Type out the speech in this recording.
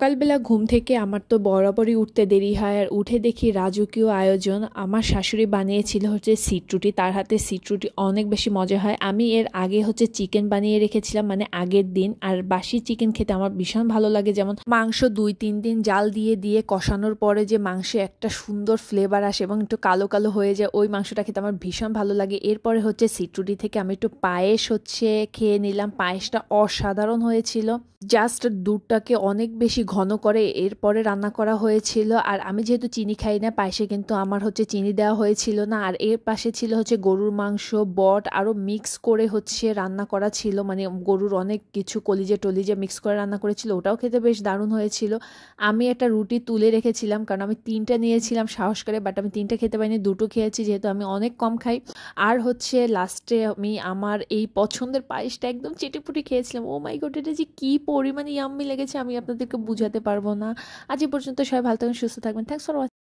সকালবেলা ঘুম থেকে আমার তো বরাবরই উঠতে দেরি হয়, আর উঠে দেখি রাজকীয় আয়োজন। আমার শাশুড়ি বানিয়েছিল হচ্ছে সিটরুটি, তার হাতে সিটরুটি অনেক বেশি মজা হয়। আমি এর আগে হচ্ছে চিকেন বানিয়ে রেখেছিলাম, মানে আগের দিন। আর বাসি চিকেন খেতে আমার ভীষণ ভালো লাগে, যেমন মাংস 2-3 দিন জাল দিয়ে দিয়ে কষানোর পরে যে মাংসে একটা সুন্দর ফ্লেভার আসে এবং একটু কালো কালো হয়ে যায়, ওই মাংসটা খেতে আমার ভীষণ ভালো লাগে। এরপরে হচ্ছে সিটরুটি থেকে আমি একটু পায়েস হচ্ছে খেয়ে নিলাম। পায়েসটা অসাধারণ হয়েছিল, জাস্ট দুধটাকে অনেক বেশি ঘন করে এরপরে রান্না করা হয়েছিল। আর আমি যেহেতু চিনি খাই না, পায়েসে কিন্তু আমার হচ্ছে চিনি দেওয়া হয়েছিল না। আর এর পাশে ছিল হচ্ছে গরুর মাংস, বট আরও মিক্স করে হচ্ছে রান্না করা ছিল, মানে গরুর অনেক কিছু কলিজে টলিজে মিক্স করে রান্না করেছিল, ওটাও খেতে বেশ দারুণ হয়েছিল। আমি একটা রুটি তুলে রেখেছিলাম, কারণ আমি 3টা নিয়েছিলাম সাহস করে, বাট আমি 3টা খেতে পারিনি, 2টো খেয়েছি যেহেতু আমি অনেক কম খাই। আর হচ্ছে লাস্টে আমি আমার এই পছন্দের পায়েসটা একদম চেটেপুটে খেয়েছিলাম। ও মাই গড, এটা যে কি পরিমাণে ইয়াম্মি লেগেছে আমি আপনাদেরকে বুঝাতে পারবো না। আজ এ পর্যন্ত, সবাই ভালো থাকবেন, সুস্থ থাকবেন। Thanks for watching.